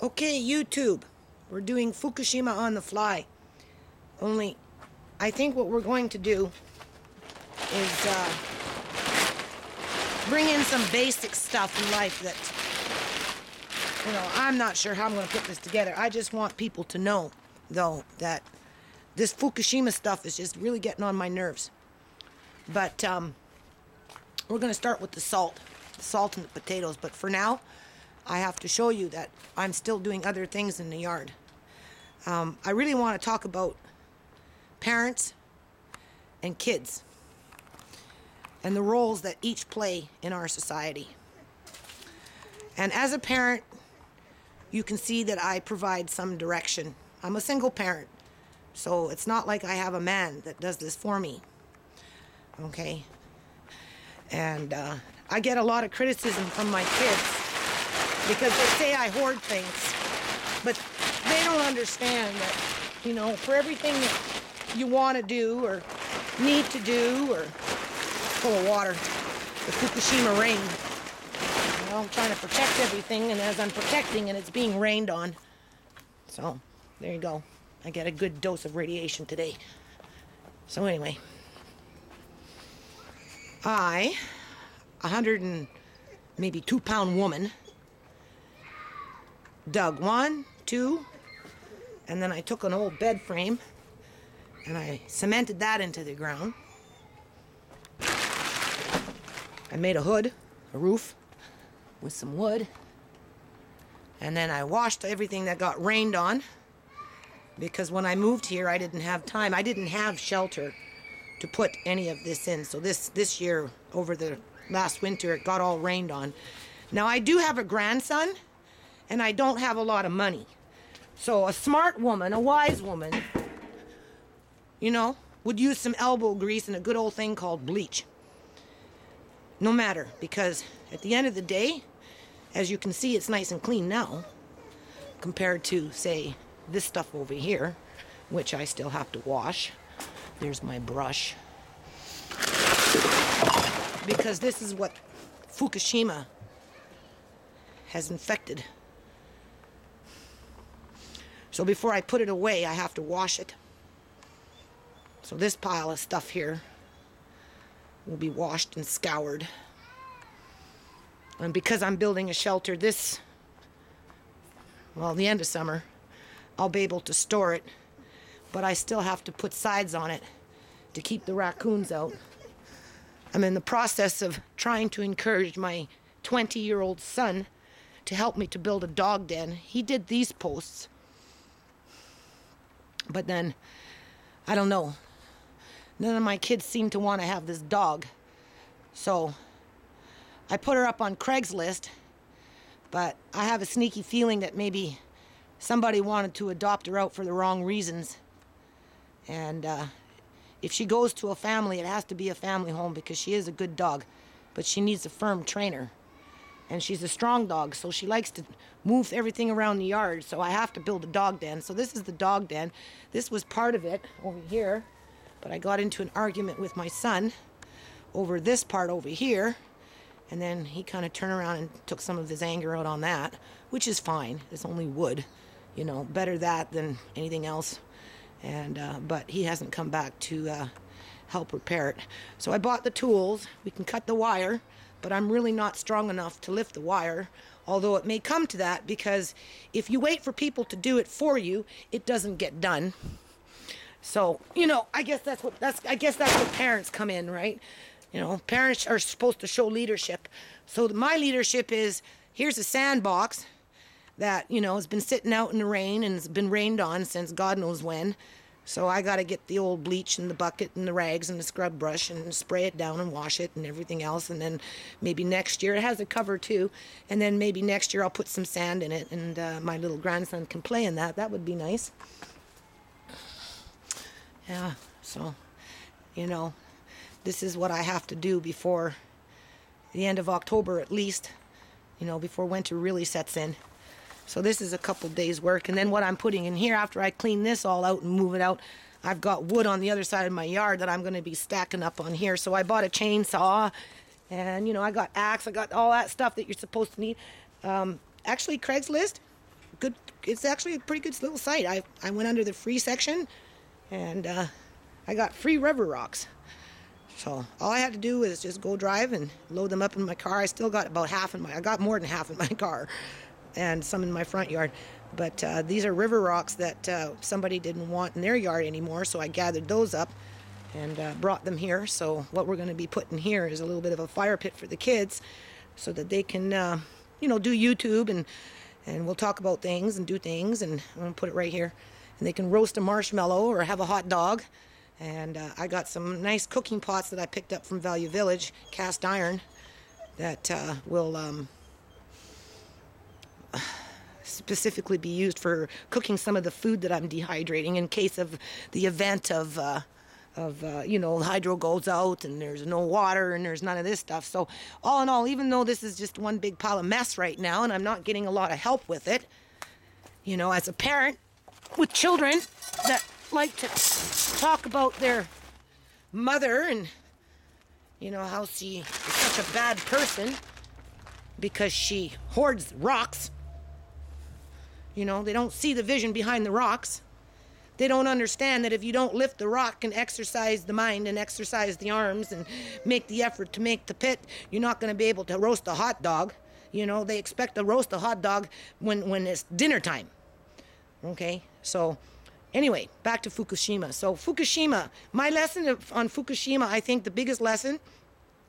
Okay, YouTube, we're doing Fukushima on the fly. Only, I think what we're going to do is bring in some basic stuff in life that, I'm not sure how I'm going to put this together. I just want people to know, though, that this Fukushima stuff is just really getting on my nerves. But we're going to start with the salt and the potatoes. But for now, I have to show you that I'm still doing other things in the yard. I really want to talk about parents and kids and the roles that each play in our society. And as a parent, you can see that I provide some direction. I'm a single parent, so it's not like I have a man that does this for me. Okay? And I get a lot of criticism from my kids because they say I hoard things, but they don't understand that, for everything that you want to do or need to do, or full of water, the Fukushima rain. I'm trying to protect everything, and as I'm protecting it, it's being rained on. So, there you go. I get a good dose of radiation today. So anyway, I, 100 and maybe 2-pound woman, dug 1, 2, and then I took an old bed frame and I cemented that into the ground. I made a hood, a roof, with some wood, and then I washed everything that got rained on, because when I moved here I didn't have time. I didn't have shelter to put any of this in. So this year, over the last winter, it got all rained on. Now I do have a grandson, and I don't have a lot of money. So a smart woman, a wise woman, would use some elbow grease and a good old thing called bleach. No matter, because at the end of the day, as you can see, it's nice and clean now compared to, say, this stuff over here, which I still have to wash. There's my brush. Because this is what Fukushima has infected. So before I put it away, I have to wash it. So this pile of stuff here will be washed and scoured. And because I'm building a shelter the end of summer, I'll be able to store it. But I still have to put sides on it to keep the raccoons out. I'm in the process of trying to encourage my 20-year-old son to help me to build a dog den. He did these posts. But then, I don't know. None of my kids seem to want to have this dog. So I put her up on Craigslist, but I have a sneaky feeling that maybe somebody wanted to adopt her out for the wrong reasons. And if she goes to a family, it has to be a family home, because she is a good dog, but she needs a firm trainer. And she's a strong dog, so she likes to move everything around the yard, so I have to build a dog den. So this is the dog den. This was part of it over here, but I got into an argument with my son over this part over here, and then he kind of turned around and took some of his anger out on that, which is fine. It's only wood, better that than anything else. And but he hasn't come back to help repair it. So I bought the tools. We can cut the wire, but I'm really not strong enough to lift the wire, although it may come to that, because if you wait for people to do it for you, it doesn't get done. So, I guess that's what parents come in, right? Parents are supposed to show leadership. So my leadership is, here's a sandbox that, has been sitting out in the rain and it's been rained on since God knows when. So I got to get the old bleach and the bucket and the rags and the scrub brush and spray it down and wash it and everything else. And then maybe next year, it has a cover too, and then maybe next year I'll put some sand in it, and my little grandson can play in that. That would be nice. Yeah, so, this is what I have to do before the end of October at least, before winter really sets in. So this is a couple days work. And then what I'm putting in here, after I clean this all out and move it out, I've got wood on the other side of my yard that I'm going to be stacking up on here. So I bought a chainsaw, and I got axe, I got all that stuff that you're supposed to need. Actually, Craigslist, good. It's actually a pretty good little site. I went under the free section, and I got free river rocks. So all I had to do was just go drive and load them up in my car. I still got about I got more than half in my car, and some in my front yard. But these are river rocks that somebody didn't want in their yard anymore, so I gathered those up and brought them here. So what we're going to be putting here is a little bit of a fire pit for the kids, so that they can, do YouTube, and we'll talk about things and do things, and I'm going to put it right here. And they can roast a marshmallow or have a hot dog. And I got some nice cooking pots that I picked up from Value Village, cast iron, that will specifically be used for cooking some of the food that I'm dehydrating in case of the event of hydro goes out and there's no water and there's none of this stuff. So all in all, even though this is just one big pile of mess right now and I'm not getting a lot of help with it, as a parent with children that like to talk about their mother and how she is such a bad person because she hoards rocks. They don't see the vision behind the rocks. They don't understand that if you don't lift the rock and exercise the mind and exercise the arms and make the effort to make the pit, you're not going to be able to roast a hot dog. They expect to roast a hot dog when it's dinner time. Okay, so anyway, back to Fukushima. So Fukushima, my lesson on Fukushima, I think the biggest lesson,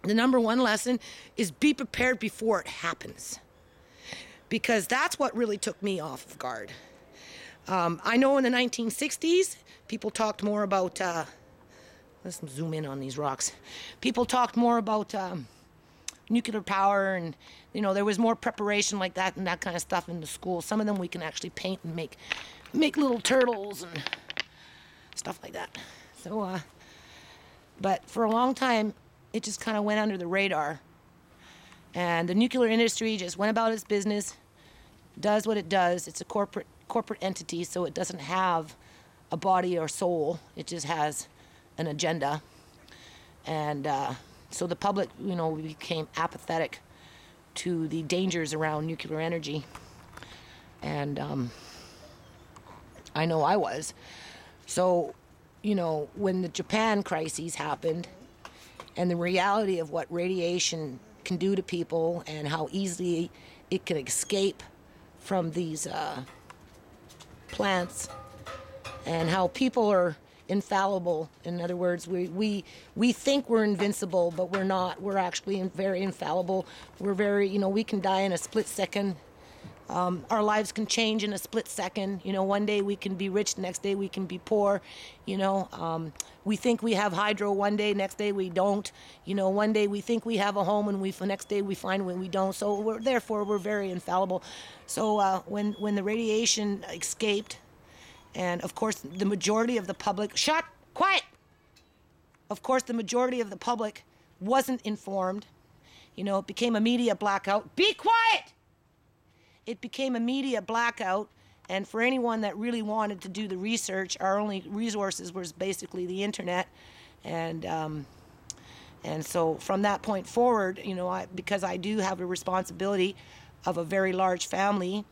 the number one lesson, is be prepared before it happens. Because that's what really took me off of guard. I know in the 1960s, people talked more about, let's zoom in on these rocks. People talked more about nuclear power, and there was more preparation like that and that kind of stuff in the school. Some of them we can actually paint and make little turtles and stuff like that. So, but for a long time, it just kind of went under the radar. And the nuclear industry just went about its business, does what it does. It's a corporate entity, so it doesn't have a body or soul. It just has an agenda. And so the public, became apathetic to the dangers around nuclear energy. And I know I was. So, when the Japan crises happened and the reality of what radiation can do to people and how easily it can escape from these plants, and how people are infallible. In other words, we think we're invincible, but we're not. We're actually very infallible. We're very, we can die in a split second. Our lives can change in a split second. One day we can be rich, the next day we can be poor. We think we have hydro one day, next day we don't. One day we think we have a home, and the next day we find when we don't. So therefore we're very infallible. So when the radiation escaped, and of course the majority of the public, quiet! Of course the majority of the public wasn't informed. It became a media blackout. Be quiet! It became a media blackout, and for anyone that really wanted to do the research, our only resources was basically the internet, and so from that point forward, because I do have a responsibility of a very large family,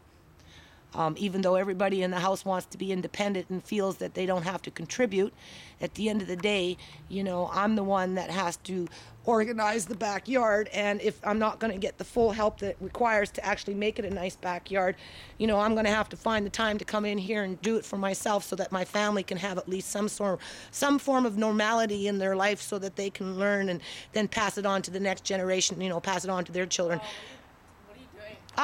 even though everybody in the house wants to be independent and feels that they don't have to contribute, at the end of the day, I'm the one that has to organize the backyard, and if I'm not going to get the full help that it requires to actually make it a nice backyard, I'm going to have to find the time to come in here and do it for myself so that my family can have at least some form of normality in their life, so that they can learn and then pass it on to the next generation, pass it on to their children. What are you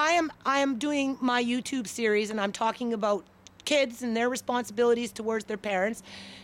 doing? I am doing my YouTube series, and I'm talking about kids and their responsibilities towards their parents,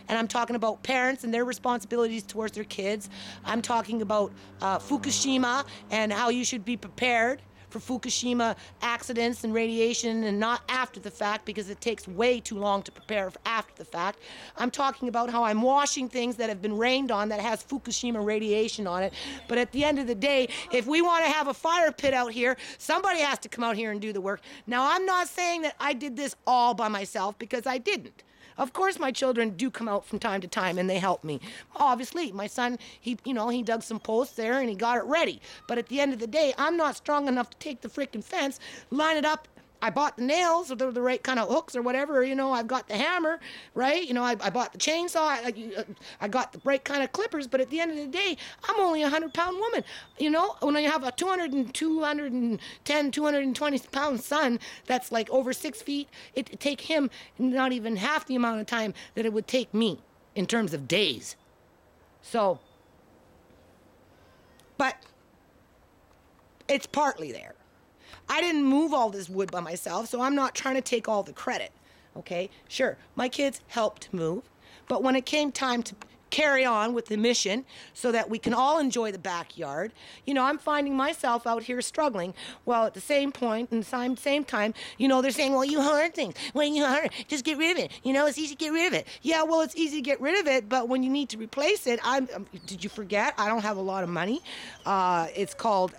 and I'm talking about parents and their responsibilities towards their kids. I'm talking about Fukushima and how you should be prepared for Fukushima accidents and radiation, and not after the fact, because it takes way too long to prepare for after the fact. I'm talking about how I'm washing things that have been rained on that has Fukushima radiation on it. But at the end of the day, if we want to have a fire pit out here, somebody has to come out here and do the work. Now, I'm not saying that I did this all by myself, because I didn't. Of course, my children do come out from time to time and they help me. Obviously, my son, he dug some posts there and he got it ready. But at the end of the day, I'm not strong enough to take the frickin' fence, line it up, I bought the nails, or the right kind of hooks or whatever, I've got the hammer, right? I bought the chainsaw, I got the right kind of clippers, but at the end of the day, I'm only a 100-pound woman. When I have a 210, 220-pound son that's like over 6 feet, it'd take him not even half the amount of time that it would take me in terms of days. So, but it's partly there. I didn't move all this wood by myself, so I'm not trying to take all the credit, okay? Sure, my kids helped move, but when it came time to carry on with the mission so that we can all enjoy the backyard, I'm finding myself out here struggling. Well, at the same point, and same time, they're saying, well, you harm things. Well, you harm, just get rid of it. It's easy to get rid of it. Yeah, well, it's easy to get rid of it, but when you need to replace it, did you forget? I don't have a lot of money. It's called,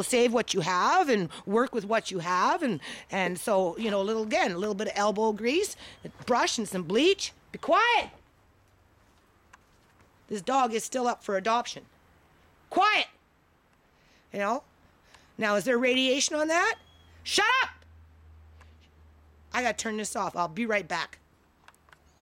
save what you have and work with what you have. And so, a little bit of elbow grease, a brush and some bleach. Be quiet. This dog is still up for adoption. Quiet! Now, is there radiation on that? Shut up! I gotta turn this off. I'll be right back.